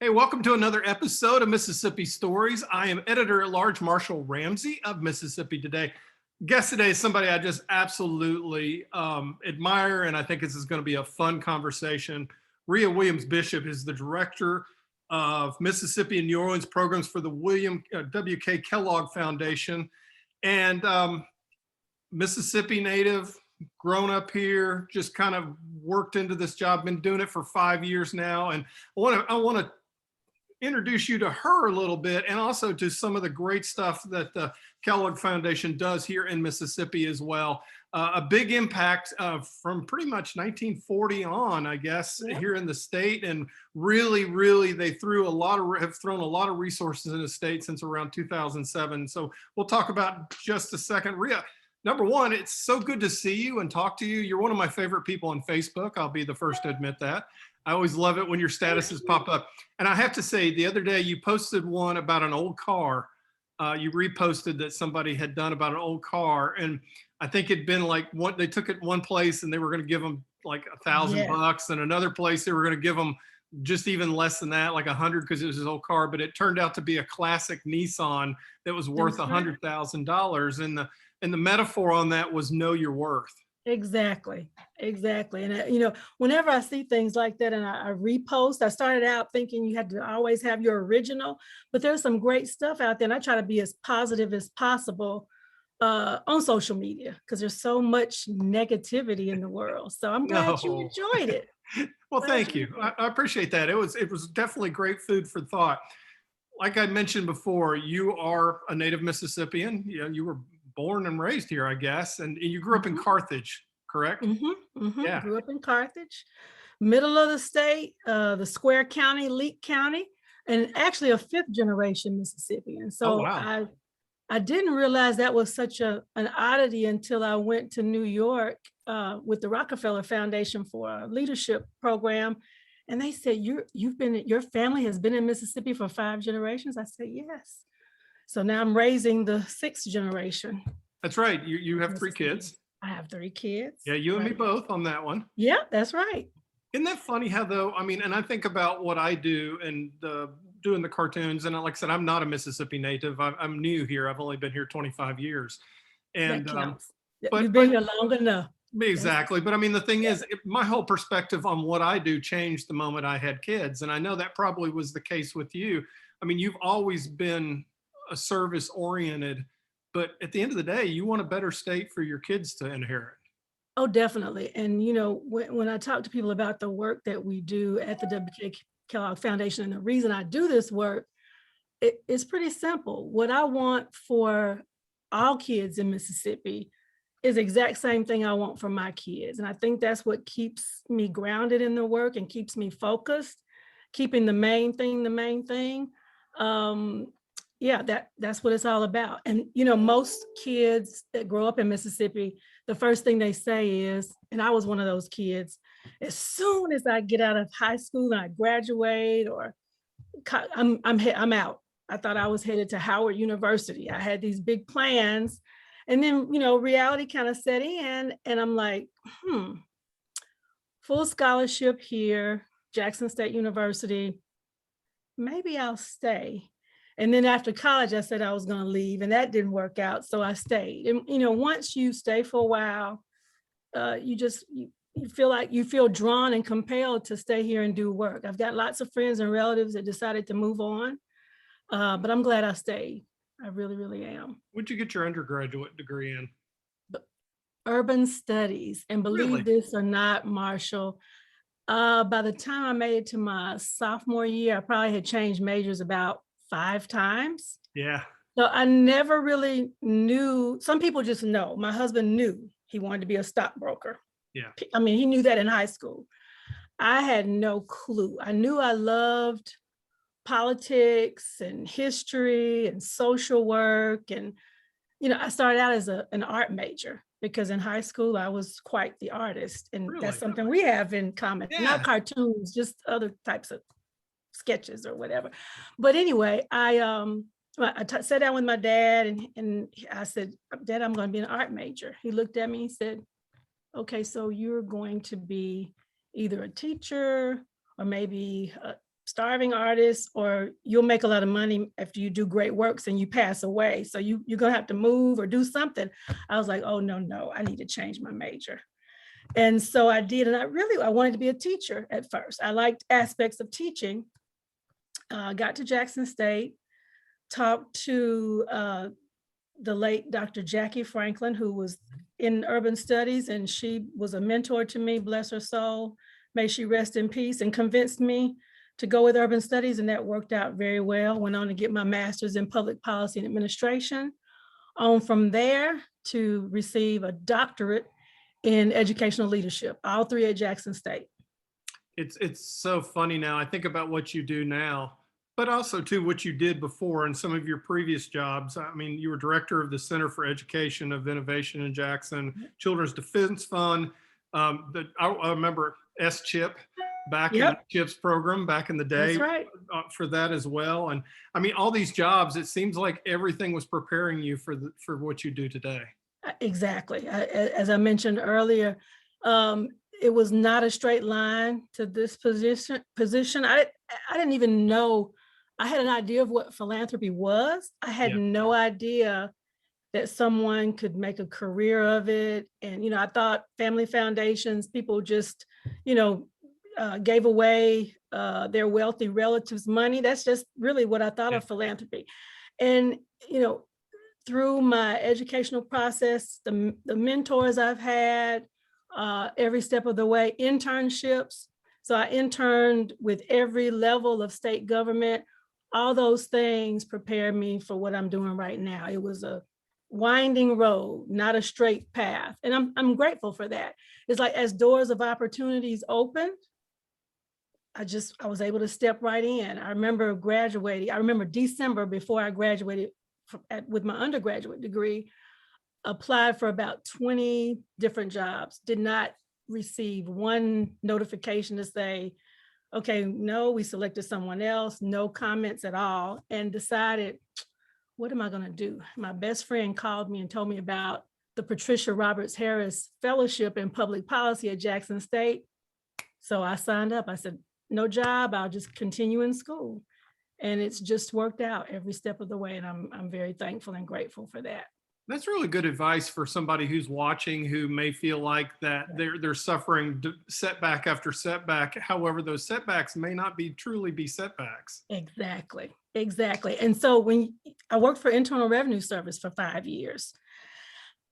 Hey, welcome to another episode of Mississippi Stories. I am Editor-at-Large Marshall Ramsey of Mississippi Today. Guest today is somebody I just absolutely admire, and I think this is going to be a fun conversation. Rhea Williams-Bishop is the director of Mississippi and New Orleans programs for the WK Kellogg Foundation, and Mississippi native, grown up here, just kind of worked into this job, been doing it for 5 years now, and I want to introduce you to her a little bit, and also to some of the great stuff that the Kellogg Foundation does here in Mississippi as well. A big impact from pretty much 1940 on, I guess, here in the state, and really they have thrown a lot of resources in the state since around 2007. So we'll talk about just a second. Rhea, number one, it's so good to see you and talk to you. You're one of my favorite people on Facebook. I'll be the first to admit that. I always love it when your statuses pop up. And I have to say, the other day you posted one about an old car. You reposted that somebody had done about an old car. And I think it'd been like they took it one place and they were going to give them like $1,000, and another place they were going to give them just even less than that, like 100, because it was his old car. But it turned out to be a classic Nissan that was worth $100,000. And the metaphor on that was know your worth. Exactly. And whenever I see things like that and I repost, I started out thinking you had to always have your original, but there's some great stuff out there, and I try to be as positive as possible on social media, because there's so much negativity in the world. So I'm glad you enjoyed it. Well, thank you. I appreciate that. It was definitely great food for thought. Like I mentioned before, you are a native Mississippian. You were born and raised here, I guess, and you grew up in Carthage, correct? Yeah. Grew up in Carthage, middle of the state, the Square County, Leake County, and actually a fifth generation Mississippian. So I didn't realize that was such an oddity until I went to New York with the Rockefeller Foundation for a leadership program. And they said, your family has been in Mississippi for 5 generations. I said, yes. So now I'm raising the 6th generation. That's right. You have 3 kids. I have 3 kids. Yeah, you and me both on that one. Yeah, that's right. Isn't that funny how, though, I mean, and I think about what I do and doing the cartoons, and like I said, I'm not a Mississippi native. I'm new here. I've only been here 25 years. And but you've been here long enough. Exactly. But I mean, the thing is, my whole perspective on what I do changed the moment I had kids. And I know that probably was the case with you. I mean, you've always been a service oriented, but at the end of the day, you want a better state for your kids to inherit. Oh, definitely. And, when I talk to people about the work that we do at the WK Kellogg Foundation, and the reason I do this work, it's pretty simple. What I want for all kids in Mississippi is the exact same thing I want for my kids. And I think that's what keeps me grounded in the work and keeps me focused, keeping the main thing. Yeah, that's what it's all about. And, most kids that grow up in Mississippi, the first thing they say is, and I was one of those kids, as soon as I get out of high school and I graduate, or I'm out. I thought I was headed to Howard University. I had these big plans, and then, reality kind of set in, and I'm like, full scholarship here, Jackson State University, maybe I'll stay. And then after college, I said I was going to leave, and that didn't work out. So I stayed. And, once you stay for a while, you feel drawn and compelled to stay here and do work. I've got lots of friends and relatives that decided to move on, but I'm glad I stayed. I really, really am. What'd you get your undergraduate degree in? Urban studies. And believe this or not, Marshall, by the time I made it to my sophomore year, I probably had changed majors about 5 times. Yeah. So I never really knew. Some people just know. My husband knew he wanted to be a stockbroker. Yeah. I mean, he knew that in high school. I had no clue. I knew I loved politics and history and social work. And, I started out as an art major, because in high school, I was quite the artist. And that's something we have in common. Yeah. Not cartoons, just other types of sketches or whatever. But anyway, I sat down with my dad and I said, Dad, I'm going to be an art major. He looked at me and said, okay, so you're going to be either a teacher or maybe starving artist, or you'll make a lot of money after you do great works and you pass away. So you're gonna have to move or do something. I was like, oh, no, I need to change my major. And so I did, and I wanted to be a teacher at first. I liked aspects of teaching. Got to Jackson State, talked to the late Dr. Jackie Franklin, who was in urban studies, and she was a mentor to me, bless her soul. May she rest in peace, and convinced me to go with urban studies, and that worked out very well. Went on to get my master's in public policy and administration. On from there to receive a doctorate in educational leadership, all three at Jackson State. It's so funny now. I think about what you do now, but also too what you did before in some of your previous jobs. I mean, you were director of the Center for Education of Innovation in Jackson, Children's Defense Fund. I remember S-CHIP back in the CHIPS program back in the day. That's right. For that as well. And I mean, all these jobs, it seems like everything was preparing you for what you do today. Exactly. As I mentioned earlier, it was not a straight line to this position. I didn't even know. I had an idea of what philanthropy was. I had no idea that someone could make a career of it. And, I thought family foundations, people just, gave away their wealthy relatives' money. That's just really what I thought of philanthropy. And, through my educational process, the mentors I've had, every step of the way, internships. So I interned with every level of state government. All those things prepared me for what I'm doing right now. It was a winding road, not a straight path. And I'm grateful for that. It's like as doors of opportunities opened, I was able to step right in. I remember graduating. I remember December before I graduated with my undergraduate degree, applied for about 20 different jobs, did not receive one notification to say, okay, no, we selected someone else, no comments at all, and decided, what am I going to do? My best friend called me and told me about the Patricia Roberts Harris Fellowship in Public Policy at Jackson State. So I signed up. I said, no job, I'll just continue in school. And it's just worked out every step of the way. And I'm very thankful and grateful for that. That's really good advice for somebody who's watching, who may feel like that they're suffering setback after setback. However, those setbacks may not truly be setbacks. Exactly. And so when I worked for Internal Revenue Service for 5 years,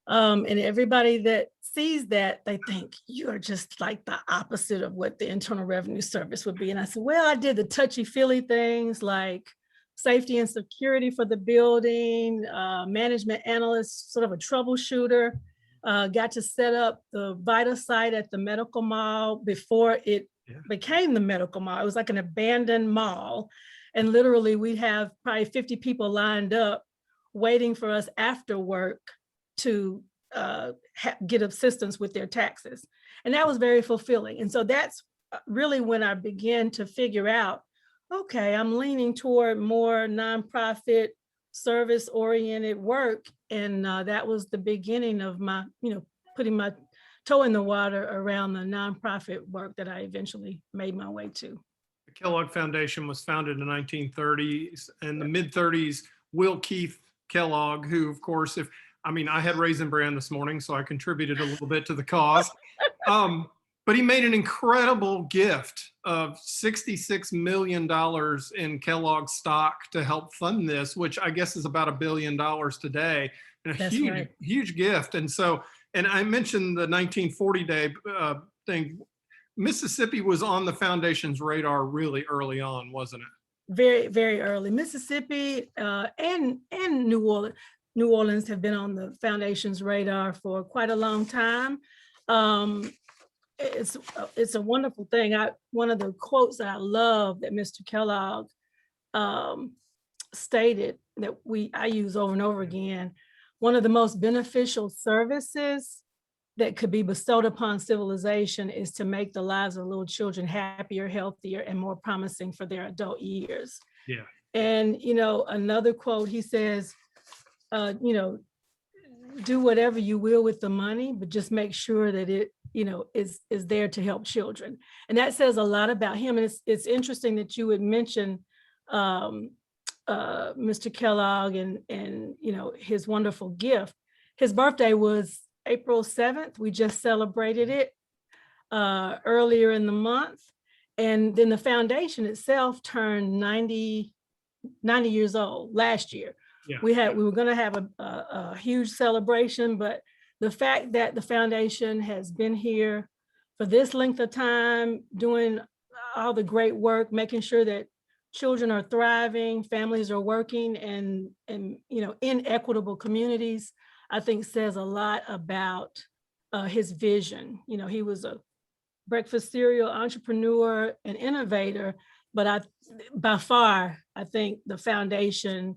and everybody that sees that, they think you are just like the opposite of what the Internal Revenue Service would be. And I said, well, I did the touchy-feely things like safety and security for the building, management analyst, sort of a troubleshooter, got to set up the Vita site at the medical mall before it became the medical mall. It was like an abandoned mall. And literally we'd have probably 50 people lined up waiting for us after work to get assistance with their taxes. And that was very fulfilling. And so that's really when I began to figure out, okay, I'm leaning toward more nonprofit service-oriented work. And that was the beginning of my, putting my toe in the water around the nonprofit work that I eventually made my way to. The Kellogg Foundation was founded in the 1930s. In the mid-30s, Keith Kellogg, who, of course, I had Raisin Bran this morning, so I contributed a little bit to the cause. But he made an incredible gift of $66 million in Kellogg stock to help fund this, which I guess is about $1 billion today, and a huge gift. And so, and I mentioned the 1940 day thing. Mississippi was on the foundation's radar really early on, wasn't it? Very, very early. Mississippi and New Orleans have been on the foundation's radar for quite a long time. It's a wonderful thing. One of the quotes that I love that Mr. Kellogg stated that I use over and over again, one of the most beneficial services that could be bestowed upon civilization is to make the lives of little children happier, healthier, and more promising for their adult years. Yeah. And, another quote, he says, do whatever you will with the money, but just make sure that it is there to help children. And that says a lot about him. And it's interesting that you would mention Mr. Kellogg and his wonderful gift. His birthday was April 7th. We just celebrated it earlier in the month. And then the foundation itself turned 90 years old last year. Yeah. We were going to have a huge celebration, but the fact that the foundation has been here for this length of time, doing all the great work, making sure that children are thriving, families are working, and in equitable communities, I think says a lot about his vision. He was a breakfast cereal entrepreneur and innovator, but by far, I think the foundation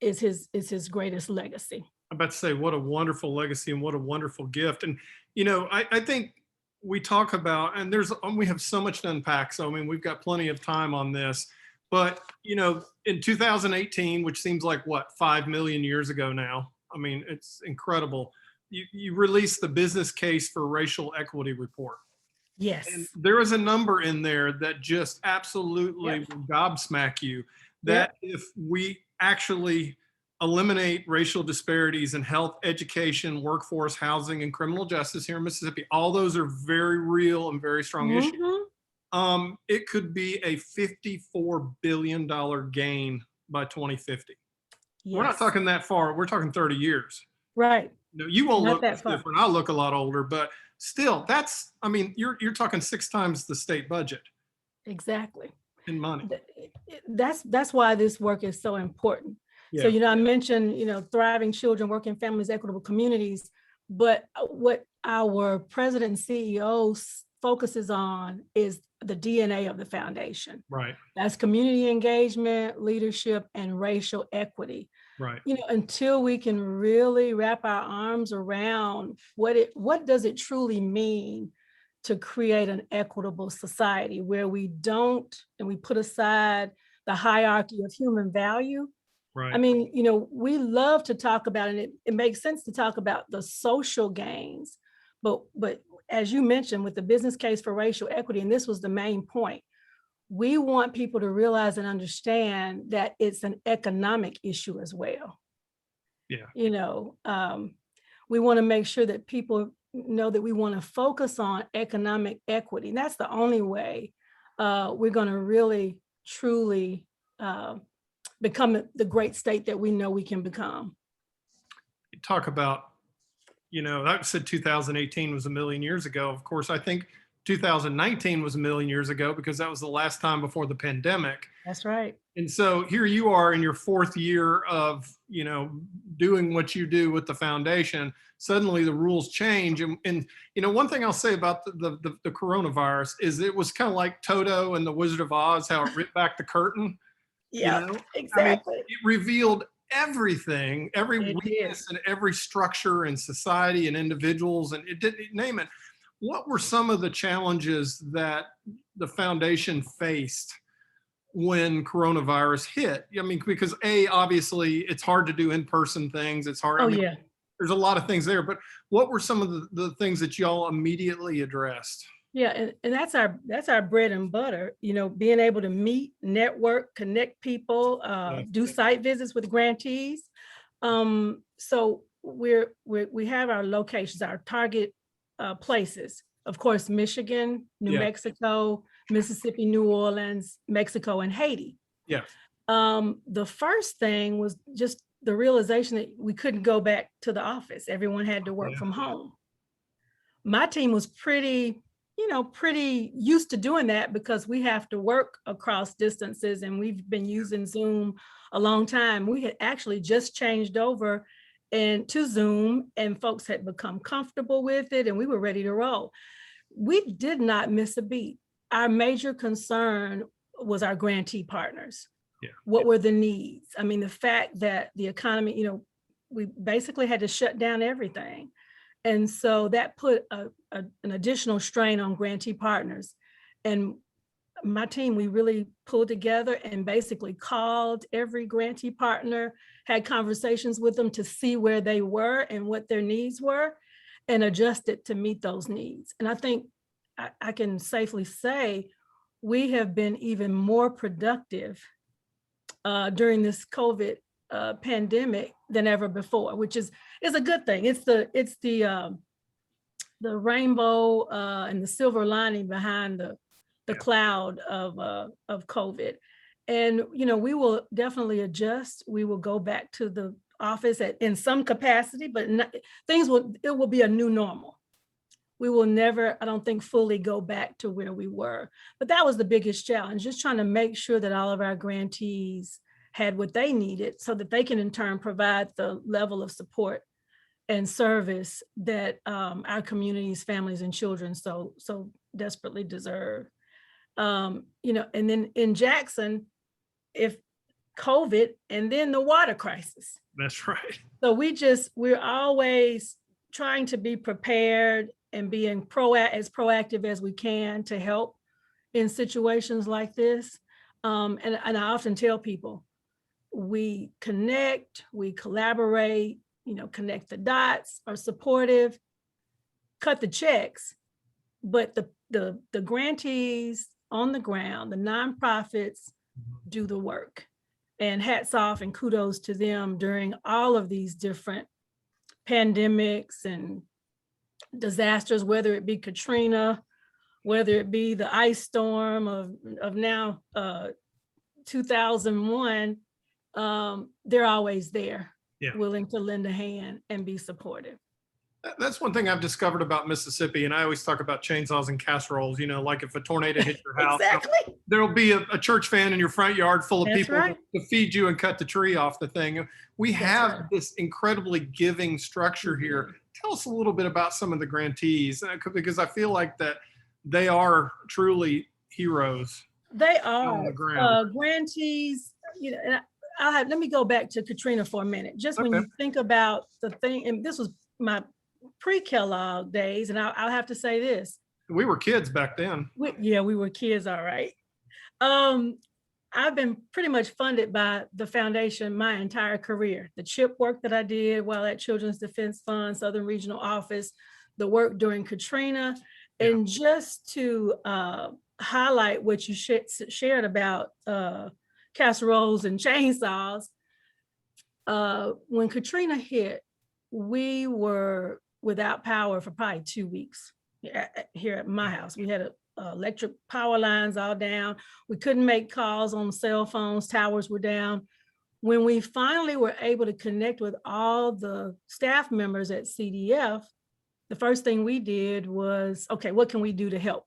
is his greatest legacy. I'm about to say, what a wonderful legacy and what a wonderful gift. And, I think we talk about, and we have so much to unpack. So, I mean, we've got plenty of time on this, but, in 2018, which seems like 5 million years ago now. I mean, it's incredible. You released the business case for racial equity report. Yes. And there is a number in there that just absolutely will gobsmack you, that if we actually eliminate racial disparities in health, education, workforce, housing, and criminal justice here in Mississippi, all those are very real and very strong issues. It could be a $54 billion gain by 2050. Yes. We're not talking that far. We're talking 30 years. Right. You won't look different. I look a lot older, but still, you're talking 6 times the state budget. Exactly. In money. That's why this work is so important. Yeah. So, I mentioned, thriving children, working families, equitable communities, but what our president and CEO focuses on is the DNA of the foundation. Right. That's community engagement, leadership, and racial equity. Right. Until we can really wrap our arms around what does it truly mean to create an equitable society where we don't, and we put aside the hierarchy of human value. Right. I mean, we love to talk about, and it makes sense to talk about the social gains, but as you mentioned, with the business case for racial equity, and this was the main point, we want people to realize and understand that it's an economic issue as well. Yeah. We want to make sure that people know that we want to focus on economic equity. And that's the only way we're going to really, truly become the great state that we know we can become. You talk about, I said 2018 was a million years ago. Of course, I think 2019 was a million years ago because that was the last time before the pandemic. That's right. And so here you are in your 4th year of, doing what you do with the foundation. Suddenly the rules change. And one thing I'll say about the coronavirus is it was kind of like Toto and the Wizard of Oz, how it ripped back the curtain. Yeah, exactly. It revealed everything, every weakness and every structure in society and individuals, and it didn't name it. What were some of the challenges that the foundation faced when coronavirus hit? I mean, because obviously it's hard to do in-person things. It's hard. There's a lot of things there, but what were some of the things that y'all immediately addressed? Yeah, and that's our bread and butter, being able to meet, network, connect people, do site visits with grantees. So we have our locations, our target places, of course, Michigan, New Mexico, Mississippi, New Orleans, Mexico, and Haiti. Yeah. The first thing was just the realization that we couldn't go back to the office. Everyone had to work from home. My team was pretty used to doing that because we have to work across distances, and we've been using Zoom a long time. We had actually just changed over to Zoom, and folks had become comfortable with it, and we were ready to roll. We did not miss a beat. Our major concern was our grantee partners. Yeah. What were the needs? I mean, the fact that the economy, we basically had to shut down everything. And so that put an additional strain on grantee partners. And my team, we really pulled together and basically called every grantee partner, had conversations with them to see where they were and what their needs were. and adjust it to meet those needs. And I think I can safely say we have been even more productive during this COVID pandemic than ever before, which is a good thing. It's the rainbow and the silver lining behind the cloud of COVID. And we will definitely adjust. We will go back to the office in some capacity, but it will be a new normal. We will never, I don't think, fully go back to where we were. But that was the biggest challenge, just trying to make sure that all of our grantees had what they needed so that they can in turn provide the level of support and service that our communities, families, and children so desperately deserve. And then in Jackson, if COVID and then the water crisis. That's right. So we're always trying to be prepared and being as proactive as we can to help in situations like this. And I often tell people, we connect, we collaborate, connect the dots, are supportive, cut the checks, but the grantees on the ground, the nonprofits do the work. And hats off and kudos to them during all of these different pandemics and disasters, whether it be Katrina, whether it be the ice storm of now 2001, they're always there, willing to lend a hand and be supportive. That's one thing I've discovered about Mississippi, and I always talk about chainsaws and casseroles. Like if a tornado hits your house, exactly. There'll be a church fan in your front yard full of That's people right. to feed you and cut the tree off the thing. We have this incredibly giving structure here. Tell us a little bit about some of the grantees, because I feel like that they are truly heroes. They are on the ground. Grantees. And let me go back to Katrina for a minute. Just when you think about the thing, and this was my pre-Kellogg days, and I'll have to say this. We were kids back then. We were kids, all right. I've been pretty much funded by the foundation my entire career. The CHIP work that I did while at Children's Defense Fund, Southern Regional Office, the work during Katrina, and just to highlight what you shared about casseroles and chainsaws. When Katrina hit, we were without power for probably 2 weeks here at my house. We had electric power lines all down. We couldn't make calls on cell phones. Towers were down. When we finally were able to connect with all the staff members at CDF, the first thing we did was, okay, what can we do to help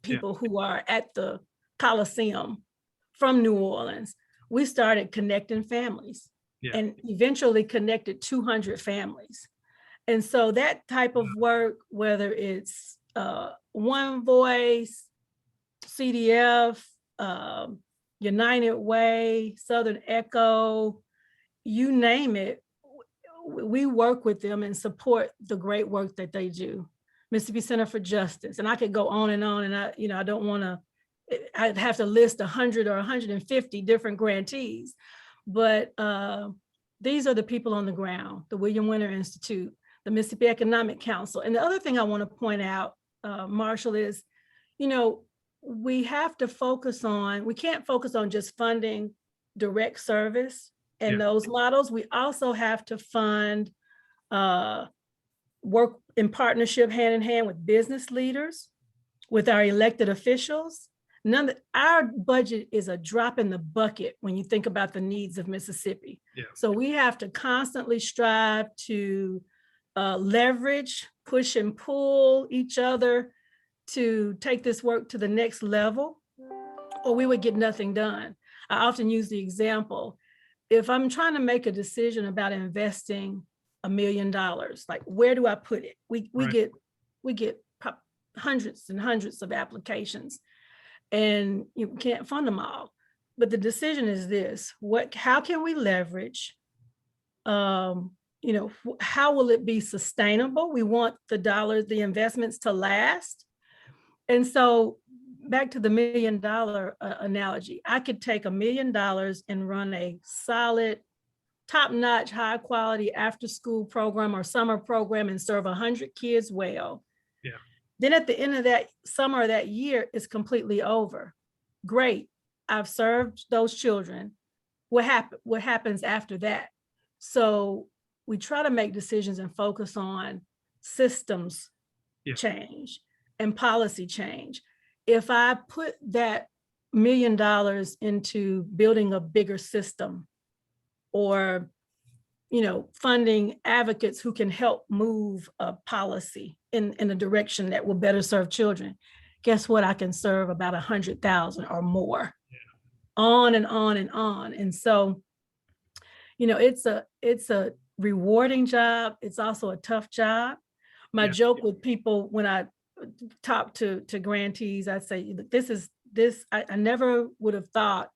people who are at the Coliseum from New Orleans? We started connecting families and eventually connected 200 families. And so that type of work, whether it's One Voice, CDF, United Way, Southern Echo, you name it, we work with them and support the great work that they do. Mississippi Center for Justice, and I could go on, and I don't want to, I'd have to list 100 or 150 different grantees, but these are the people on the ground, the William Winter Institute, the Mississippi Economic Council. And the other thing I want to point out, Marshall, is, we have to focus on, we can't focus on just funding direct service and those models. We also have to fund work in partnership, hand in hand with business leaders, with our elected officials. Our budget is a drop in the bucket when you think about the needs of Mississippi. So we have to constantly strive to leverage, push and pull each other to take this work to the next level, or we would get nothing done. I often use the example, if I'm trying to make a decision about investing $1 million, like where do I put it? We get hundreds and hundreds of applications, and you can't fund them all. But the decision is this: how can we leverage? How will it be sustainable? We want the investments to last. And so back to the $1 million analogy, I could take $1 million and run a solid top-notch, high-quality after-school program or summer program and serve 100 kids well. Yeah. Then at the end of that summer, that year is completely over. Great, I've served those children. What happens after that? So we try to make decisions and focus on systems change and policy change. If I put that $1 million into building a bigger system, or, you know, funding advocates who can help move a policy in a direction that will better serve children, guess what? I can serve about 100,000 or more. On and on and on. And so, you know, it's a rewarding job. It's also a tough job. My joke with people when I talk to grantees, I say, I never would have thought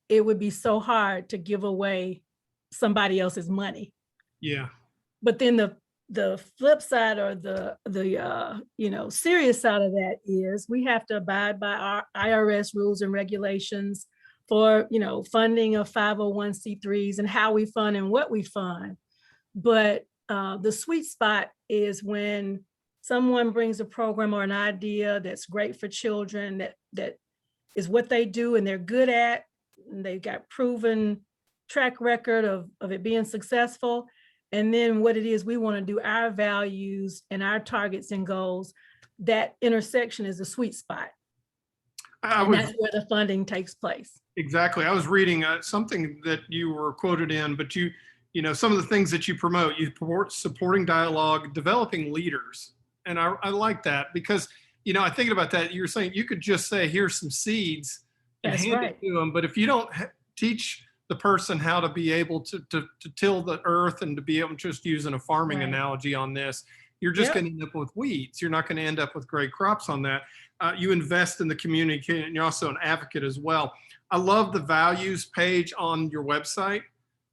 it would be so hard to give away somebody else's money. Yeah. But then the flip side, or the you know, serious side of that is we have to abide by our IRS rules and regulations for, you know, funding of 501c3s and how we fund and what we fund. But the sweet spot is when someone brings a program or an idea that's great for children, that is what they do and they're good at, and they've got proven track record of it being successful. And then what it is we want to do, our values and our targets and goals, that intersection is a sweet spot. And that's where the funding takes place. Exactly. I was reading something that you were quoted in, but you know, some of the things that you promote, you support supporting dialogue, developing leaders. And I like that because, you know, I thinking about that, you were saying you could just say, here's some seeds and hand it to them. But if you don't teach the person how to be able to till the earth and to be able to, just using a farming analogy on this, you're just going to end up with weeds. You're not going to end up with great crops on that. You invest in the community, and you're also an advocate as well. I love the values page on your website.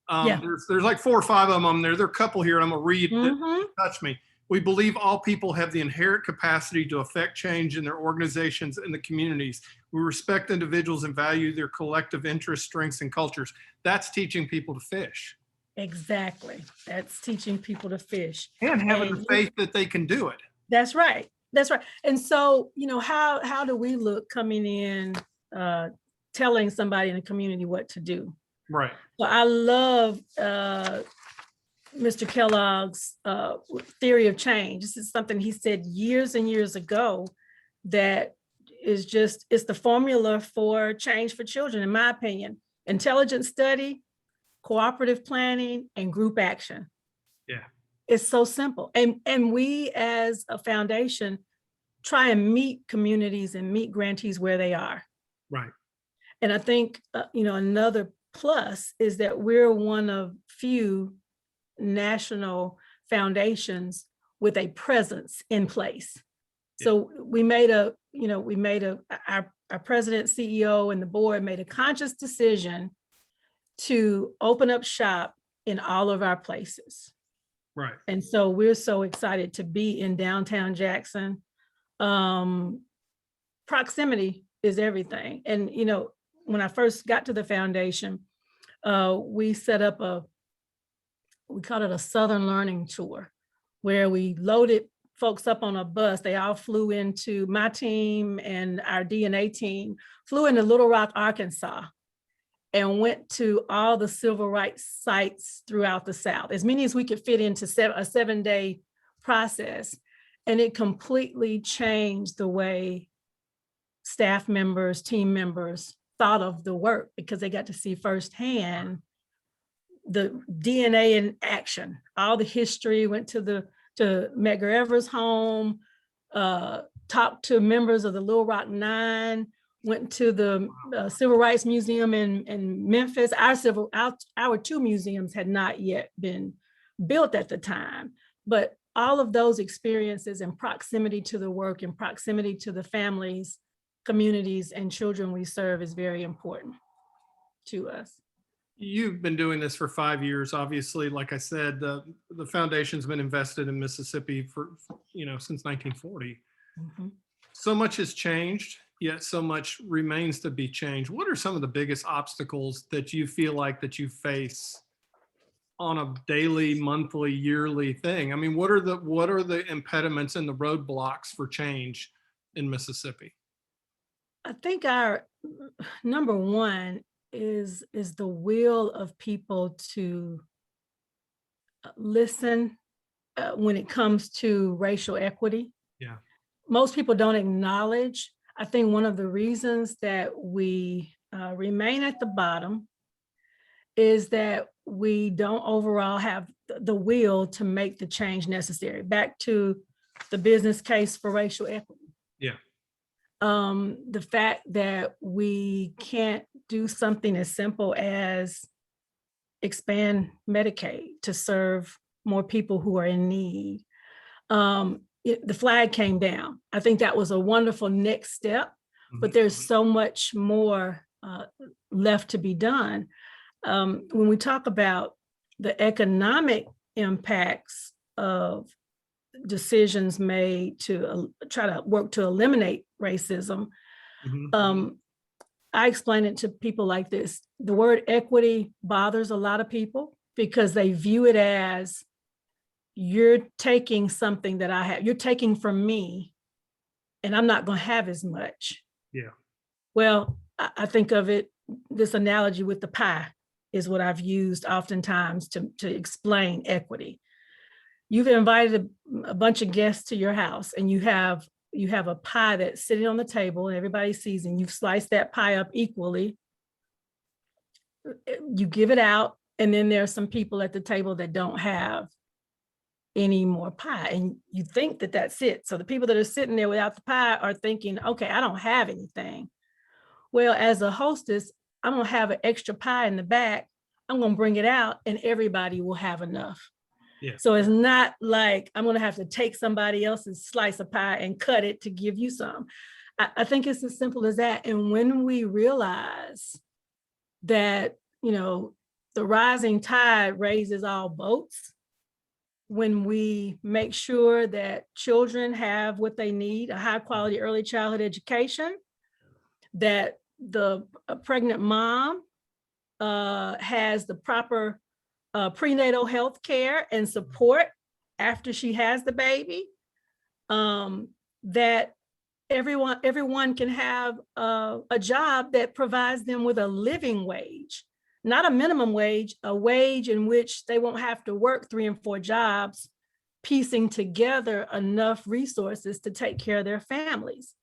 There's like 4 or 5 of them on there. There are a couple here, and I'm going to read that touch me. We believe all people have the inherent capacity to affect change in their organizations and the communities. We respect individuals and value their collective interests, strengths, and cultures. That's teaching people to fish. Exactly. That's teaching people to fish. And having the faith that they can do it. That's right. That's right. And so, you know, how do we look coming in, telling somebody in the community what to do? Right. So I love Mr. Kellogg's theory of change. This is something he said years and years ago that is just, it's the formula for change for children, in my opinion. Intelligent study, cooperative planning, and group action. Yeah. It's so simple. And we as a foundation try and meet communities and meet grantees where they are. Right. And I think, you know, another plus is that we're one of few national foundations with a presence in place. Yeah. So our president, CEO, and the board made a conscious decision to open up shop in all of our places. Right. And so we're so excited to be in downtown Jackson. Proximity is everything. And, you know, when I first got to the foundation, we set up we called it a Southern Learning Tour, where we loaded folks up on a bus. They all flew into, my team and our DNA team flew into Little Rock, Arkansas, and went to all the civil rights sites throughout the South, as many as we could fit into a 7-day process. And it completely changed the way staff members, team members thought of the work, because they got to see firsthand the DNA in action. All the history, went to Medgar Evers' home, talked to members of the Little Rock Nine, went to the Civil Rights Museum in Memphis. Our 2 museums had not yet been built at the time, but all of those experiences and proximity to the work and proximity to the families, communities, and children we serve is very important to us. You've been doing this for 5 years. Obviously, like I said, the foundation's been invested in Mississippi for, you know, since 1940. Mm-hmm. So much has changed, yet so much remains to be changed. What are some of the biggest obstacles that you feel like that you face on a daily, monthly, yearly thing. I mean, what are the impediments and the roadblocks for change in Mississippi? I think our number one is the will of people to listen when it comes to racial equity. Yeah. Most people don't acknowledge. I think one of the reasons that we remain at the bottom is that we don't overall have the will to make the change necessary. Back to the business case for racial equity. Yeah. The fact that we can't do something as simple as expand Medicaid to serve more people who are in need. The flag came down. I think that was a wonderful next step, but there's so much more left to be done. When we talk about the economic impacts of decisions made to try to work to eliminate racism, I explain it to people like this. The word equity bothers a lot of people because they view it as you're taking something that I have, you're taking from me, and I'm not going to have as much. Yeah. Well, I think of it, this analogy with the pie is what I've used oftentimes to explain equity. You've invited a bunch of guests to your house, and you have a pie that's sitting on the table and everybody sees, and you've sliced that pie up equally. You give it out, and then there are some people at the table that don't have any more pie, and you think that that's it. So the people that are sitting there without the pie are thinking, okay, I don't have anything. Well, as a hostess, I'm gonna have an extra pie in the back. I'm gonna bring it out, and everybody will have enough. Yeah. So it's not like I'm gonna have to take somebody else's slice of pie and cut it to give you some. I think it's as simple as that. And when we realize that, the rising tide raises all boats, when we make sure that children have what they need, a high quality early childhood education, that the pregnant mom has the proper prenatal health care and support after she has the baby, that everyone can have a job that provides them with a living wage, not a minimum wage, a wage in which they won't have to work 3 and 4 jobs, piecing together enough resources to take care of their families.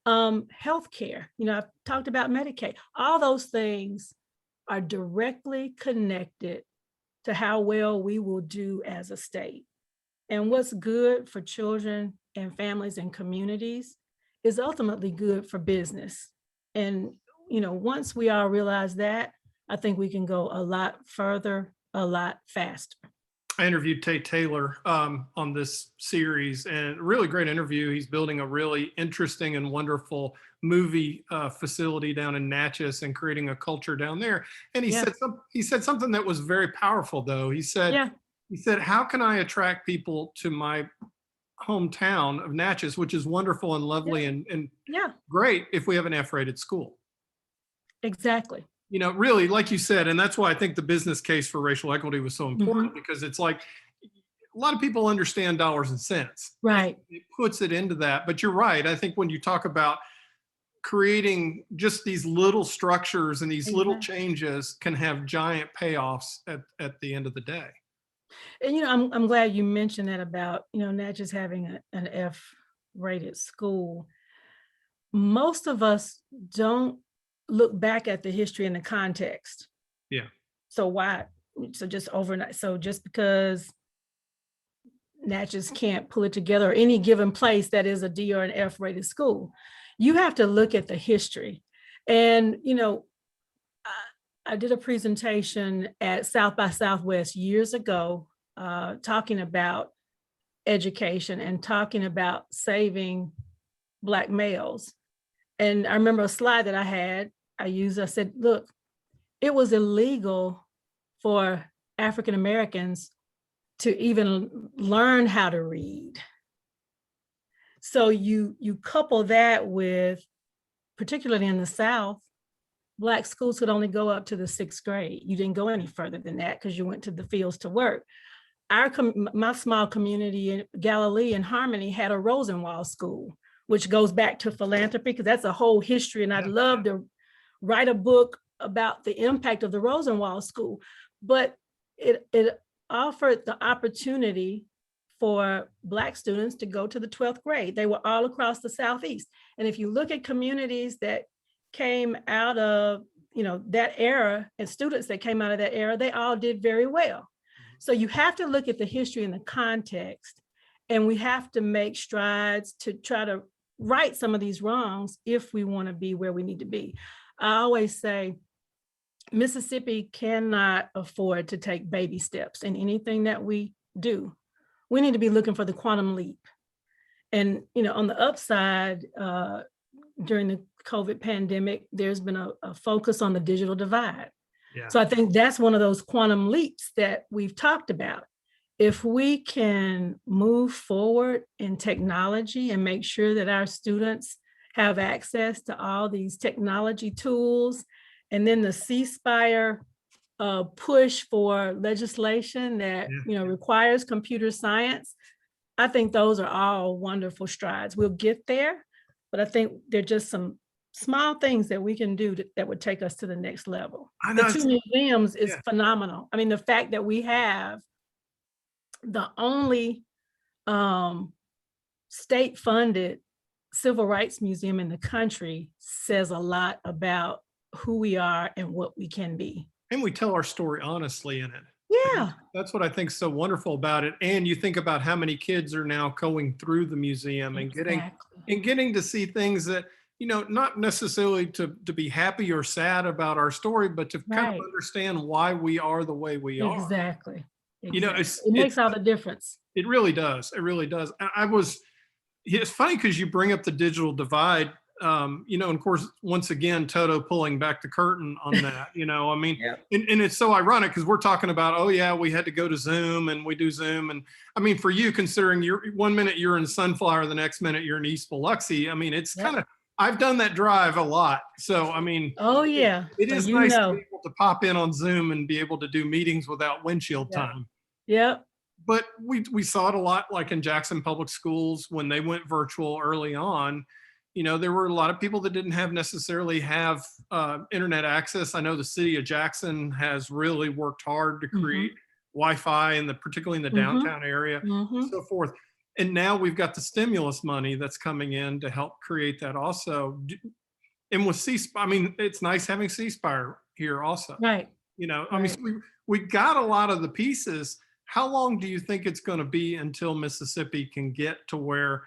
Healthcare, I've talked about Medicaid. All those things are directly connected to how well we will do as a state. And what's good for children and families and communities is ultimately good for business. And, once we all realize that, I think we can go a lot further, a lot faster. I interviewed Tate Taylor on this series, and really great interview. He's building a really interesting and wonderful movie facility down in Natchez and creating a culture down there. And he said something that was very powerful, though. He said, how can I attract people to my hometown of Natchez, which is wonderful and lovely and great if we have an F-rated school? Exactly. Really, like you said, and that's why I think the business case for racial equity was so important, because it's like a lot of people understand dollars and cents. Right. It puts it into that. But you're right. I think when you talk about creating just these little structures and these little changes can have giant payoffs at the end of the day. And, I'm glad you mentioned that about, Natchez having an F-rated school. Most of us don't look back at the history and the context. Yeah. So why? So just overnight. So just because Natchez can't pull it together, or any given place that is a D or an F rated school, you have to look at the history. And, I did a presentation at South by Southwest years ago, talking about education and talking about saving Black males. And I remember a slide that I said, look, it was illegal for African Americans to even learn how to read. So you couple that with, particularly in the South, Black schools could only go up to the 6th grade. You didn't go any further than that because you went to the fields to work. My small community in Galilee and Harmony had a Rosenwald school, which goes back to philanthropy, because that's a whole history. And I'd love to write a book about the impact of the Rosenwald school. But it offered the opportunity for Black students to go to the 12th grade. They were all across the Southeast. And if you look at communities that came out of, that era, and students that came out of that era, they all did very well. So you have to look at the history and the context, and we have to make strides to try to right some of these wrongs if we want to be where we need to be. I always say Mississippi cannot afford to take baby steps in anything that we do. We need to be looking for the quantum leap. And, on the upside, during the COVID pandemic, there's been a focus on the digital divide. Yeah. So I think that's one of those quantum leaps that we've talked about. If we can move forward in technology and make sure that our students have access to all these technology tools, and then the ceasefire push for legislation that requires computer science, I think those are all wonderful strides. We'll get there, but I think they're just some small things that we can do that would take us to the next level. The 2 museums is phenomenal. I mean, the fact that we have the only state-funded civil rights museum in the country says a lot about who we are and what we can be. And we tell our story honestly in it. Yeah. That's what I think is so wonderful about it. And you think about how many kids are now going through the museum and getting to see things that, not necessarily to be happy or sad about our story, but to kind of understand why we are the way we are. Exactly. It makes all the difference. It really does. It really does. It's funny because you bring up the digital divide, and of course, once again, Toto pulling back the curtain on that, and it's so ironic because we're talking about, we had to go to Zoom and we do Zoom. And I mean, for you, considering you're 1 minute you're in Sunflower, the next minute you're in East Biloxi. I mean, it's kind of, I've done that drive a lot. So, I mean, it is nice to be able to pop in on Zoom and be able to do meetings without windshield time. Yep. But we saw it a lot, like in Jackson Public Schools, when they went virtual early on, there were a lot of people that didn't necessarily have internet access. I know the city of Jackson has really worked hard to create Wi-Fi, particularly in the downtown area, and so forth. And now we've got the stimulus money that's coming in to help create that also. And with C-Spire, I mean, it's nice having C-Spire here also. Right. I mean, we got a lot of the pieces. How long do you think it's going to be until Mississippi can get to where,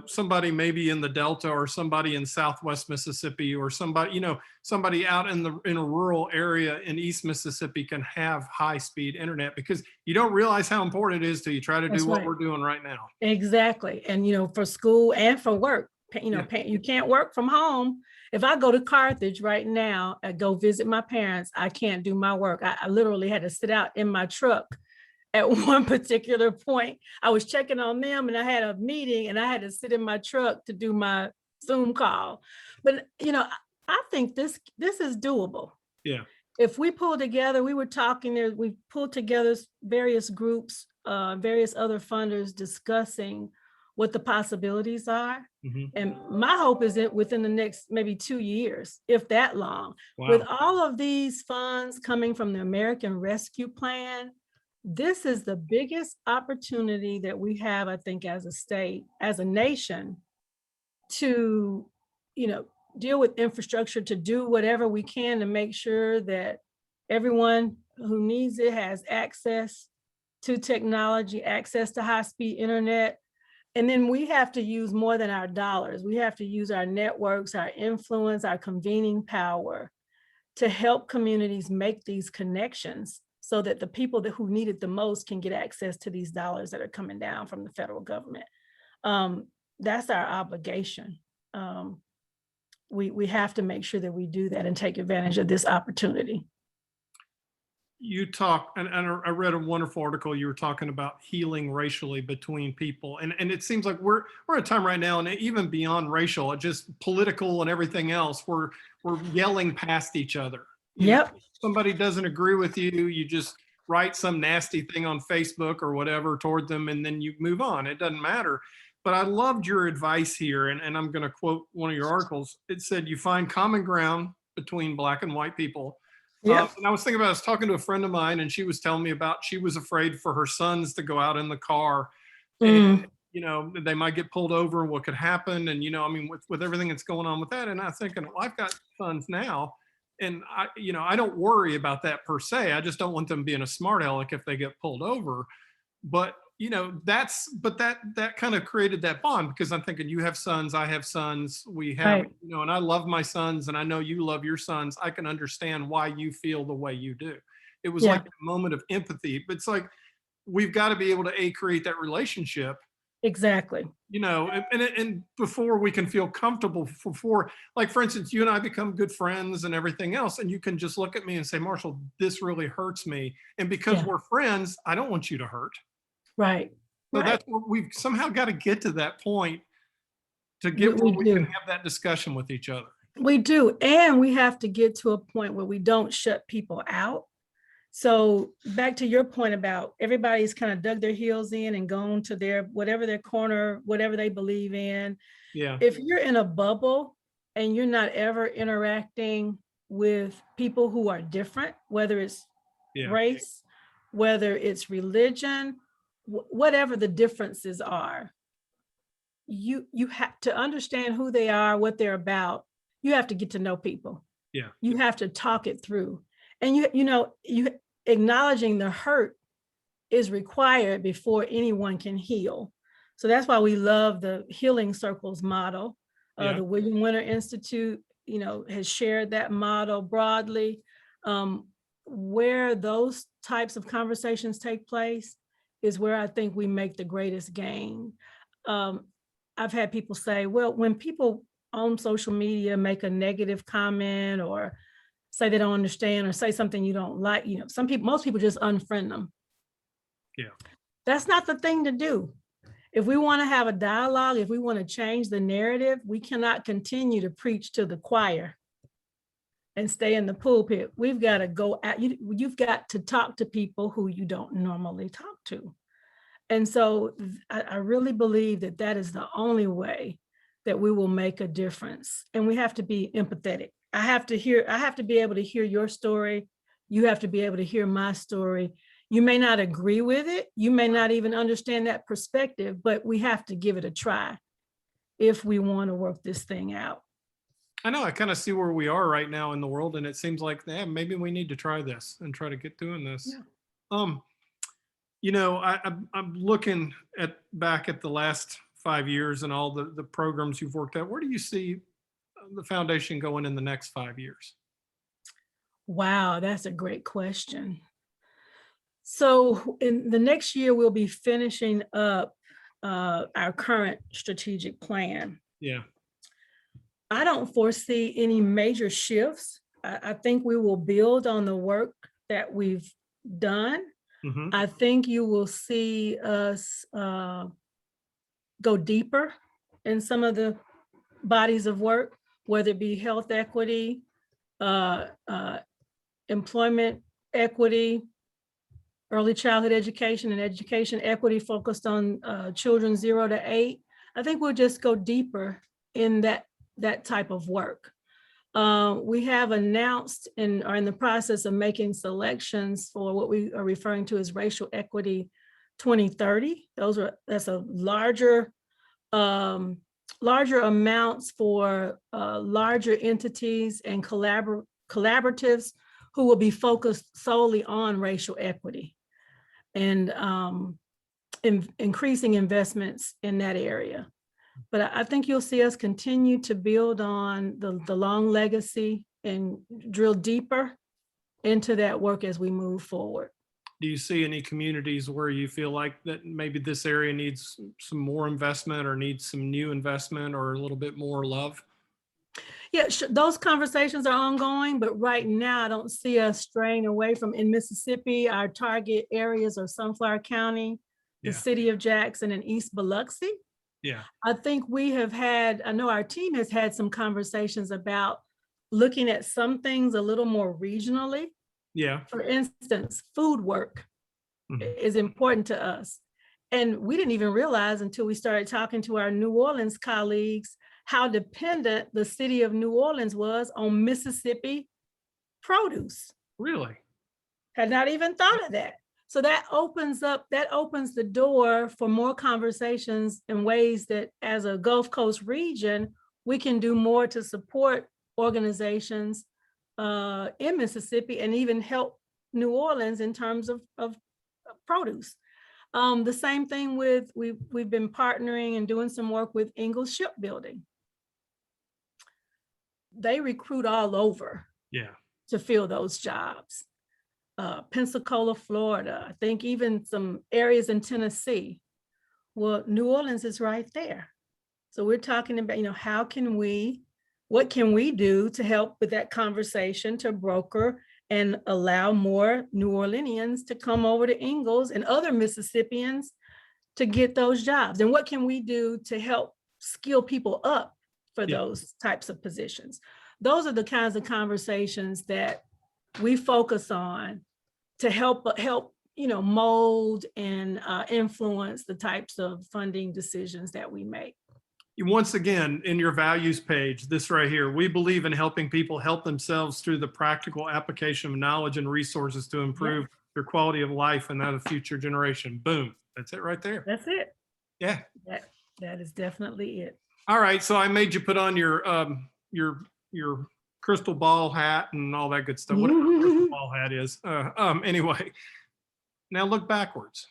somebody maybe in the Delta or somebody in Southwest Mississippi or somebody out in a rural area in East Mississippi can have high-speed internet? Because you don't realize how important it is till you try to do what we're doing right now. Exactly. And, for school and for work, you can't work from home. If I go to Carthage right now and go visit my parents, I can't do my work. I literally had to sit out in my truck at one particular point. I was checking on them and I had a meeting and I had to sit in my truck to do my Zoom call. But, I think this is doable. Yeah. If we pull together, we were talking there, we pulled together various groups, various other funders discussing what the possibilities are. And my hope is that within the next maybe 2 years, if that long, with all of these funds coming from the American Rescue Plan, this is the biggest opportunity that we have, I think, as a state, as a nation, to, deal with infrastructure, to do whatever we can to make sure that everyone who needs it has access to technology, access to high-speed internet. And then we have to use more than our dollars. We have to use our networks, our influence, our convening power to help communities make these connections so that the people who need it the most can get access to these dollars that are coming down from the federal government. That's our obligation. We have to make sure that we do that and take advantage of this opportunity. you talk, and I read a wonderful article. You were talking about healing racially between people, and it seems like we're at a time right now, and even beyond racial, just political and everything else, we're yelling past each other. You know, Yep. if somebody doesn't agree with you, you just write some nasty thing on Facebook or whatever toward them, and then you move on. It doesn't matter. But I loved your advice here, and I'm going to quote one of your articles. It said, "You find common ground between Black and white people." Yep. And I was thinking about, I was talking to a friend of mine, and she was telling me about, she was afraid for her sons to go out in the car, and, Mm, you know, they might get pulled over and what could happen. And, you know, I mean, with everything that's going on with that. And I'm thinking, well, I've got sons now, and I don't worry about that per se. I just don't want them being a smart aleck if they get pulled over. But that kind of created that bond, because I'm thinking, you have sons, I have sons, we have, right. and I love my sons, and I know you love your sons. I can understand why you feel the way you do. It was Yeah, like a moment of empathy. But it's like, we've got to be able to create that relationship, exactly. and before we can feel comfortable, before, like, for instance, you and I become good friends and everything else, and you can just look at me and say, Marshall, this really hurts me, and because Yeah, we're friends, I don't want you to hurt. right. So Right. that's what we've somehow got to get to, that point, to We, get where we we can do. have that discussion with each other. We do. And we have to get to a point where we don't shut people out. So back to your point about everybody's kind of dug their heels in and gone to their corner, whatever they believe in. Yeah. If you're in a bubble and you're not ever interacting with people who are different, whether it's Yeah. race, whether it's religion, whatever the differences are, you have to understand who they are, what they're about. You have to get to know people. Yeah. You have to talk it through. And you acknowledging the hurt is required before anyone can heal. So that's why we love the healing circles model. Yeah. The William Winter Institute, has shared that model broadly. Where those types of conversations take place is where I think we make the greatest gain. I've had people say, well, when people on social media make a negative comment or say they don't understand or say something you don't like, most people just unfriend them. Yeah. That's not the thing to do. If we want to have a dialogue, if we want to change the narrative, we cannot continue to preach to the choir and stay in the pulpit. We've got to go out. You've got to talk to people who you don't normally talk to. And so I really believe that that is the only way that we will make a difference. And we have to be empathetic. I have to be able to hear your story. You have to be able to hear my story. You may not agree with it. You may not even understand that perspective, but we have to give it a try if we want to work this thing out. I know, I kind of see where we are right now in the world, and it seems like, yeah, maybe we need to try this and try to get doing this. Yeah. I'm looking back at the last 5 years and all the programs you've worked at. Where do you see the foundation going in the next 5 years? Wow, that's a great question. So in the next year, we'll be finishing up our current strategic plan. Yeah. I don't foresee any major shifts. I think we will build on the work that we've done. Mm-hmm. I think you will see us go deeper in some of the bodies of work, whether it be health equity, employment equity, early childhood education, and education equity focused on children 0 to 8. I think we'll just go deeper in that type of work. We have announced and are in the process of making selections for what we are referring to as Racial Equity 2030. That's a larger amounts for larger entities and collaboratives who will be focused solely on racial equity and increasing investments in that area. But I think you'll see us continue to build on the long legacy and drill deeper into that work as we move forward. Do you see any communities where you feel like that maybe this area needs some more investment or needs some new investment or a little bit more love? Yeah, those conversations are ongoing, but right now I don't see us straying away from in Mississippi. Our target areas are Sunflower County, the Yeah. city of Jackson, and East Biloxi. Yeah. I think I know our team has had some conversations about looking at some things a little more regionally. Yeah. For instance, food work Mhm. is important to us. And we didn't even realize until we started talking to our New Orleans colleagues how dependent the city of New Orleans was on Mississippi produce. Really? Had not even thought of that. So that opens the door for more conversations in ways that as a Gulf Coast region, we can do more to support organizations in Mississippi and even help New Orleans in terms of produce. The same thing with, we've been partnering and doing some work with Ingalls Shipbuilding. They recruit all over to fill those jobs. Pensacola, Florida, I think even some areas in Tennessee. Well, New Orleans is right there. So we're talking about, what can we do to help with that conversation to broker and allow more New Orleanians to come over to Ingalls and other Mississippians to get those jobs? And what can we do to help skill people up for those types of positions? Those are the kinds of conversations that we focus on to help mold and influence the types of funding decisions that we make. Once again, in your values page, this right here, we believe in helping people help themselves through the practical application of knowledge and resources to improve their quality of life and that of future generation. Boom. That's it right there. That's it. Yeah. That is definitely it. All right. So I made you put on your crystal ball hat and all that good stuff. Whatever a crystal ball hat is. Anyway, now look backwards.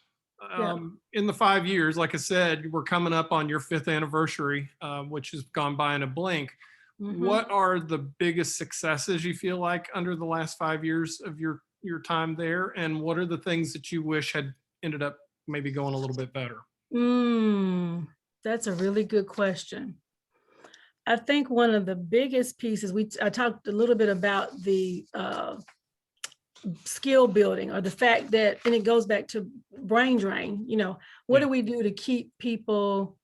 In the 5 years, like I said, we're coming up on your 5th anniversary, which has gone by in a blink. What are the biggest successes you feel like under the last 5 years of your time there? And what are the things that you wish had ended up maybe going a little bit better? That's a really good question. I think one of the biggest pieces, I talked a little bit about the skill building, or the fact that, and it goes back to brain drain, what do we do to keep people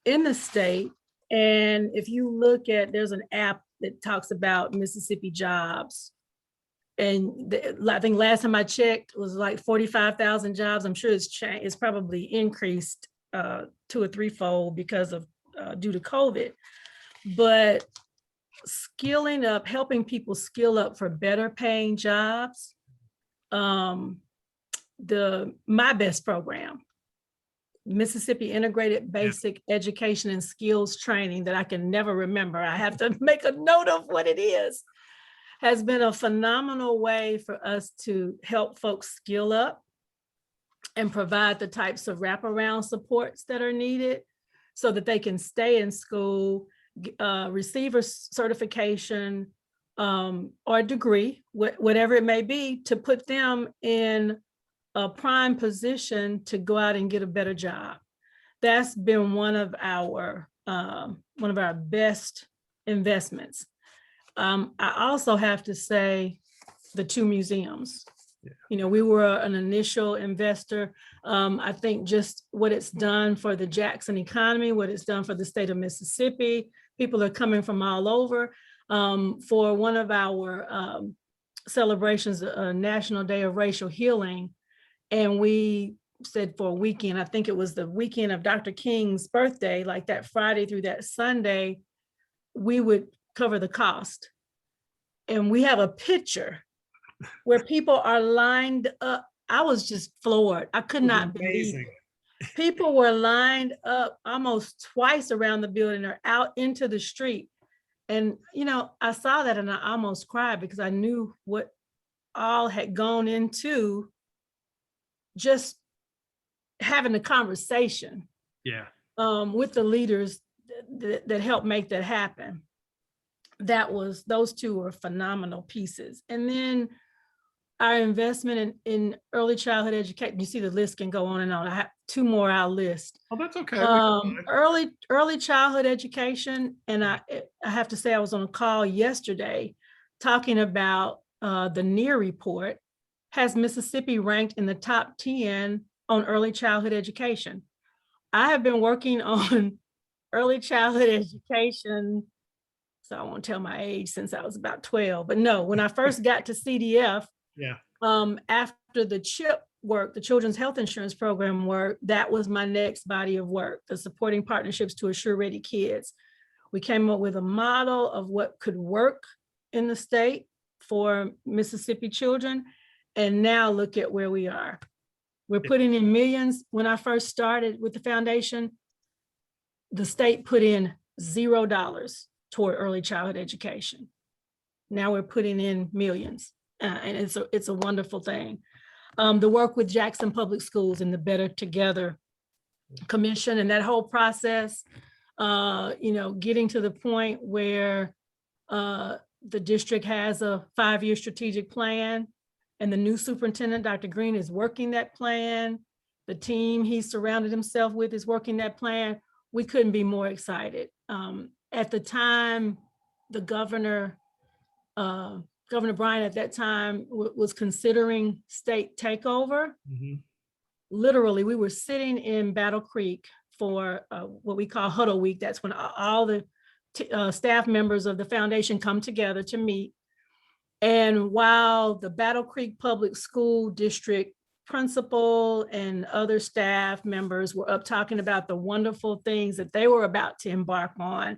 in the state? And if you look at, there's an app that talks about Mississippi jobs. And I think last time I checked, it was like 45,000 jobs. I'm sure it's probably increased 2 or 3-fold because of due to COVID. But skilling up, helping people skill up for better paying jobs. My BEST program, Mississippi Integrated Basic Education and Skills Training, that I can never remember. I have to make a note of what it is, has been a phenomenal way for us to help folks skill up and provide the types of wraparound supports that are needed so that they can stay in school, receive a certification or a degree, whatever it may be, to put them in a prime position to go out and get a better job. That's been one of our best investments. I also have to say the 2 museums. We were an initial investor. I think just what it's done for the Jackson economy, what it's done for the state of Mississippi. People are coming from all over. For one of our celebrations, a National Day of Racial Healing, and we said for a weekend, I think it was the weekend of Dr. King's birthday, like that Friday through that Sunday, we would cover the cost. And we have a picture where people are lined up. I was just floored. I could not believe it. People were lined up almost twice around the building or out into the street. And, I saw that and I almost cried because I knew what all had gone into just having a conversation with the leaders that helped make that happen. Those 2 were phenomenal pieces. And then our investment in early childhood education, you see the list can go on and on. I have two more I'll list. Oh, that's okay. We can- Early childhood education, and I have to say I was on a call yesterday talking about the NEAR report has Mississippi ranked in the top 10 on early childhood education. I have been working on early childhood education, so I won't tell my age, since I was about 12, but no, when I first got to CDF, Yeah. after the CHIP work, the Children's Health Insurance Program work, that was my next body of work, the supporting partnerships to assure ready kids. We came up with a model of what could work in the state for Mississippi children. And now look at where we are. We're putting in millions. When I first started with the foundation, the state put in $0 toward early childhood education. Now we're putting in millions, and it's a wonderful thing. The work with Jackson Public Schools and the Better Together Commission and that whole process, getting to the point where the district has a 5-year strategic plan, and the new superintendent, Dr. Green, is working that plan. The team he surrounded himself with is working that plan. We couldn't be more excited. At the time, the governor, Governor Bryan at that time was considering state takeover. Mhm. Literally, we were sitting in Battle Creek for what we call Huddle Week. That's when all the staff members of the foundation come together to meet. And while the Battle Creek Public School District principal and other staff members were up talking about the wonderful things that they were about to embark on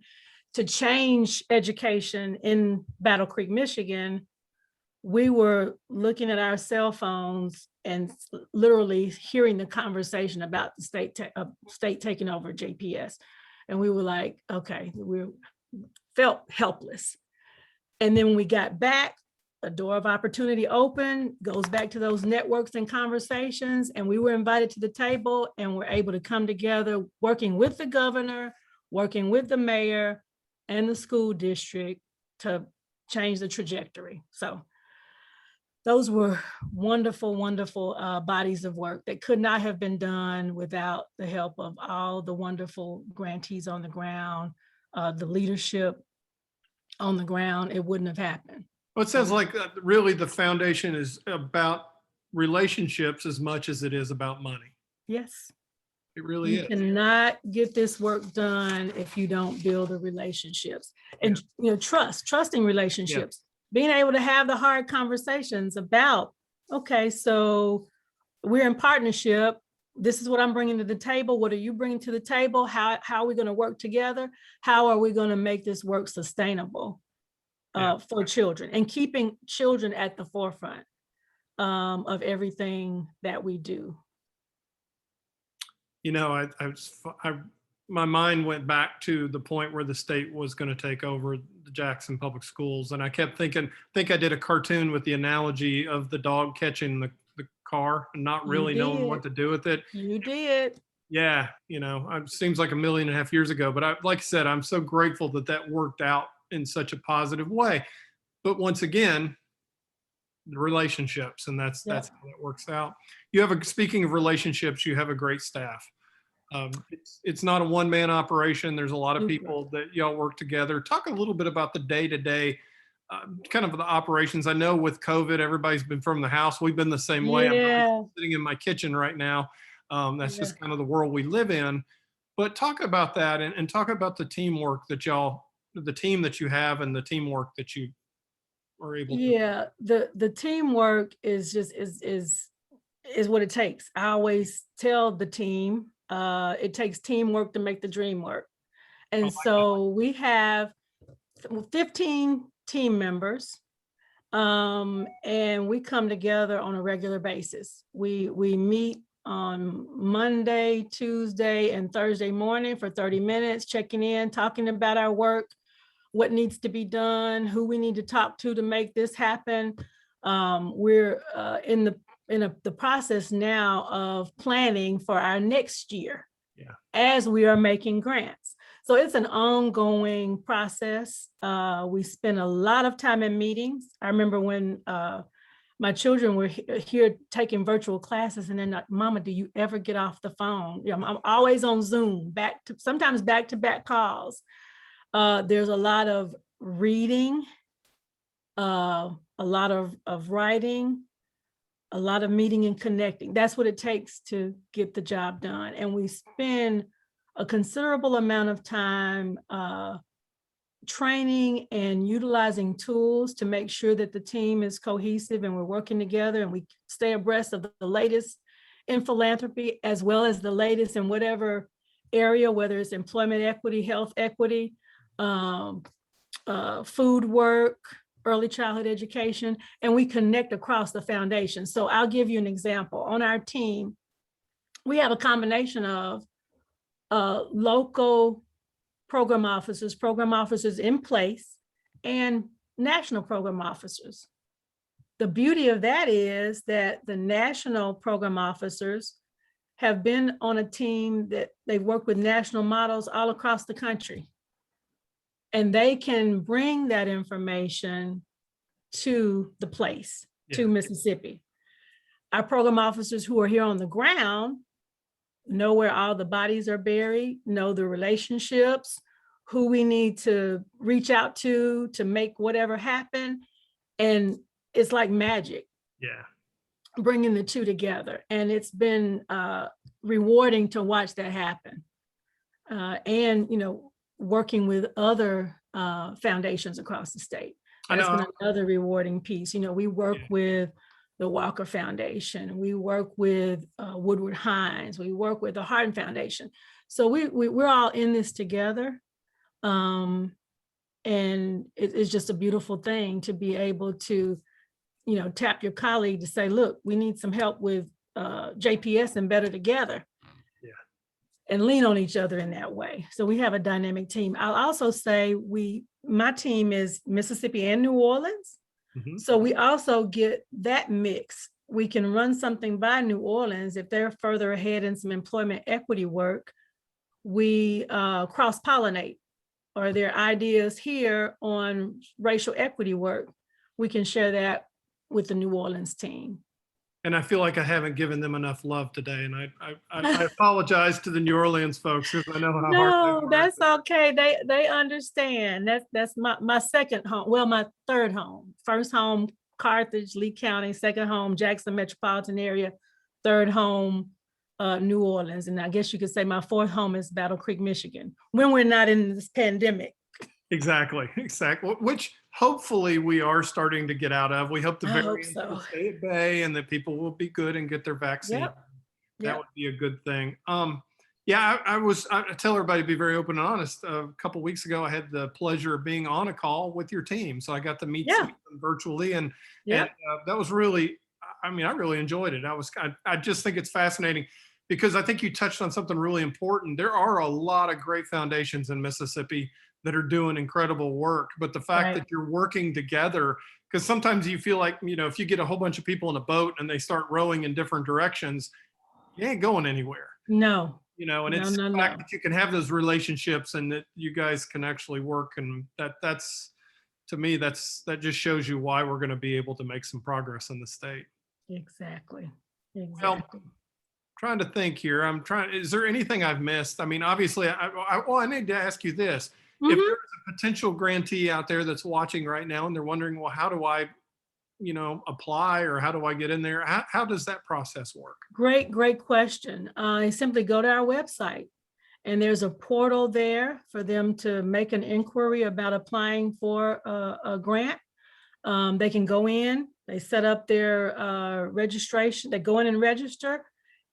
to change education in Battle Creek, Michigan, we were looking at our cell phones and literally hearing the conversation about the state taking over JPS. And we were like, okay, we felt helpless. And then when we got back, a door of opportunity opened, goes back to those networks and conversations, and we were invited to the table and were able to come together, working with the governor, working with the mayor and the school district to change the trajectory. So those were wonderful, wonderful bodies of work that could not have been done without the help of all the wonderful grantees on the ground, the leadership on the ground. It wouldn't have happened. Well, it sounds like really the foundation is about relationships as much as it is about money. Yes. It really is. You cannot get this work done if you don't build the relationships and trusting relationships, being able to have the hard conversations about, okay, so we're in partnership. This is what I'm bringing to the table. What are you bringing to the table? How are we going to work together? How are we going to make this work sustainable for children, and keeping children at the forefront of everything that we do? My mind went back to the point where the state was going to take over the Jackson Public Schools. And I kept thinking, I think I did a cartoon with the analogy of the dog catching the car and not really knowing what to do with it. You did. Yeah. It seems like 1.5 million years ago, but like I said, I'm so grateful that worked out in such a positive way. But once again, the relationships, and that's how it works out. Speaking of relationships, you have a great staff. It's not a one-man operation. There's a lot of people that y'all work together. Talk a little bit about the day-to-day kind of the operations. I know with COVID, everybody's been from the house. We've been the same way. I'm sitting in my kitchen right now. That's just kind of the world we live in. But talk about that and talk about the teamwork the team that you have and the teamwork that you are able to. Yeah, the teamwork is just is what it takes. I always tell the team, it takes teamwork to make the dream work. And so we have 15 team members, and we come together on a regular basis. We meet on Monday, Tuesday, and Thursday morning for 30 minutes, checking in, talking about our work, what needs to be done, who we need to talk to make this happen. We're in the process now of planning for our next year as we are making grants. So it's an ongoing process. We spend a lot of time in meetings. I remember when my children were here taking virtual classes, and they're like, Mama, do you ever get off the phone? You know, I'm always on Zoom, sometimes back-to-back calls. There's a lot of reading, a lot of writing, a lot of meeting and connecting. That's what it takes to get the job done. And we spend a considerable amount of time training and utilizing tools to make sure that the team is cohesive and we're working together and we stay abreast of the latest in philanthropy, as well as the latest in whatever area, whether it's employment equity, health equity, food work, early childhood education, and we connect across the foundation. So I'll give you an example. On our team, we have a combination of local program officers in place, and national program officers. The beauty of that is that the national program officers have been on a team that they've worked with national models all across the country. And they can bring that information to the place, to Mississippi. Our program officers who are here on the ground know where all the bodies are buried, know the relationships, who we need to reach out to make whatever happen. And it's like magic. Yeah. Bringing the two together. And it's been rewarding to watch that happen. And, you know, working with other foundations across the state. That's been another rewarding piece. You know, we work with the Walker Foundation. We work with Woodward Hines. We work with the Hardin Foundation. So we're all in this together. And it's just a beautiful thing to be able to, you know, tap your colleague to say, look, we need some help with JPS and Better Together. Yeah. And lean on each other in that way. So we have a dynamic team. I'll also say my team is Mississippi and New Orleans. Mm-hmm. So we also get that mix. We can run something by New Orleans if they're further ahead in some employment equity work. We cross-pollinate, or their ideas here on racial equity work. We can share that with the New Orleans team. And I feel like I haven't given them enough love today. And I apologize to the New Orleans folks, because I know how hard they work. No, that's okay. They understand. That's my second home. Well, my third home. First home, Carthage, Lee County. Second home, Jackson metropolitan area. Third home, New Orleans. And I guess you could say my fourth home is Battle Creek, Michigan, when we're not in this pandemic. Exactly. Which hopefully we are starting to get out of. We hope the variants will stay at bay and that people will be good and get their vaccine. Yep. That would be a good thing. I tell everybody to be very open and honest. A couple of weeks ago, I had the pleasure of being on a call with your team. So I got to meet some of them virtually, and that was really, I really enjoyed it. I just think it's fascinating, because I think you touched on something really important. There are a lot of great foundations in Mississippi that are doing incredible work, but the fact that you're working together, because sometimes you feel like, you know, if you get a whole bunch of people in a boat and they start rowing in different directions, you ain't going anywhere. No. You know, and it's the fact that you can have those relationships and that you guys can actually work, and that's to me, that just shows you why we're going to be able to make some progress in the state. Exactly. Well, trying to think here. Is there anything I've missed? I mean, obviously, I need to ask you this. Mm-hmm. If there's a potential grantee out there that's watching right now and they're wondering, well, how do I, you know, apply, or how do I get in there? How does that process work? Great question. Simply go to our website, and there's a portal there for them to make an inquiry about applying for a grant. They can go in, they set up their registration, they go in and register,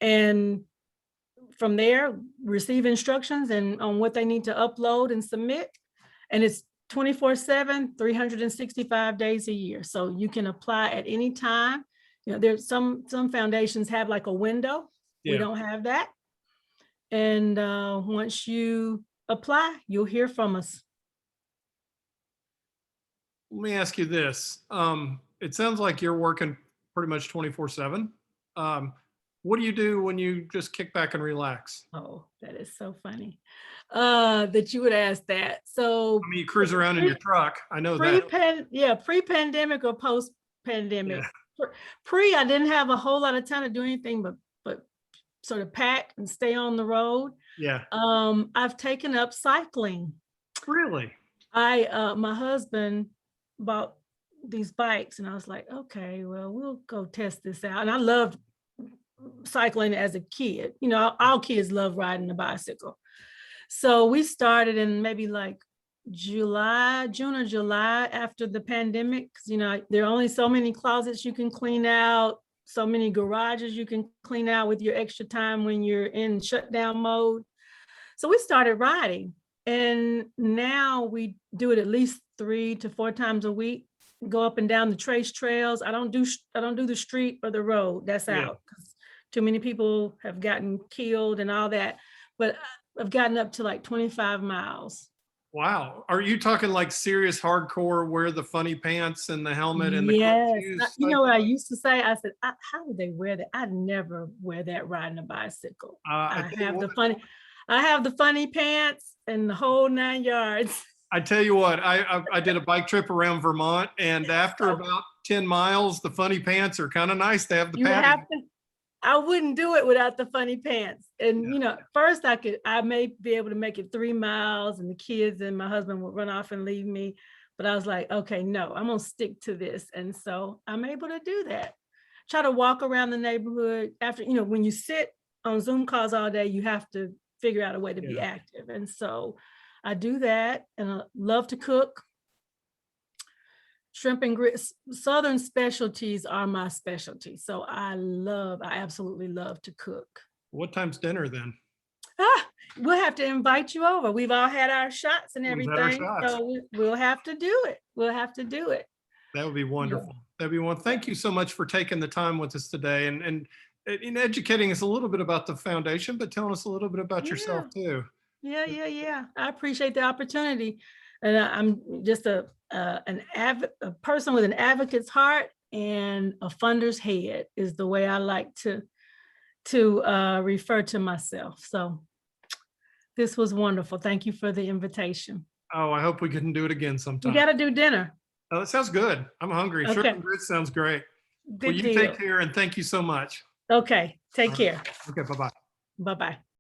and from there receive instructions and on what they need to upload and submit. And it's 24/7, 365 days a year. So you can apply at any time. You know, there's some foundations have like a window. We don't have that. And once you apply, you'll hear from us. Let me ask you this. It sounds like you're working pretty much 24/7. What do you do when you just kick back and relax? Oh, that is so funny that you would ask that. So you cruise around in your truck. I know that. Pre-pandemic or post-pandemic, I didn't have a whole lot of time to do anything but sort of pack and stay on the road. Yeah. I've taken up cycling. Really? My husband bought these bikes and I was like, okay, well, we'll go test this out. And I loved cycling as a kid. You know, all kids love riding a bicycle. So we started in maybe like June or July after the pandemic. 'Cause, you know, there are only so many closets you can clean out, so many garages you can clean out with your extra time when you're in shutdown mode. So we started riding, and now we do it at least 3 to 4 times a week. Go up and down the trace trails. I don't do the street or the road. That's Yeah. out because too many people have gotten killed and all that. But I've gotten up to like 25 miles. Wow. Are you talking like serious hardcore, wear the funny pants and the helmet and the Yes. clip shoes? You know what I used to say? I said, how do they wear that? I'd never wear that riding a bicycle. I have the funny pants and the whole 9 yards. I tell you what, I did a bike trip around Vermont, and after about 10 miles, the funny pants are kind of nice to have the padding. I wouldn't do it without the funny pants. And, you know, first I may be able to make it 3 miles and the kids and my husband would run off and leave me. But I was like, okay, no, I'm going to stick to this. And so I'm able to do that. Try to walk around the neighborhood after, you know, when you sit on Zoom calls all day, you have to figure out a way to be active. And so I do that, and I love to cook. Shrimp and grits, Southern specialties are my specialty. So I absolutely love to cook. What time's dinner then? We'll have to invite you over. We've all had our shots and everything. So we'll have to do it. That would be wonderful. Yeah. That'd be wonderful. Thank you so much for taking the time with us today and in educating us a little bit about the foundation, but telling us a little bit about yourself too. Yeah. I appreciate the opportunity. And I'm just a person with an advocate's heart and a funder's head is the way I like to refer to myself. So this was wonderful. Thank you for the invitation. Oh, I hope we can do it again sometime. We got to do dinner. Oh, that sounds good. I'm hungry. Okay. Shrimp and grits sounds great. Well, you take care and thank you so much. Okay. Take care. Okay. Bye-bye. Bye-bye.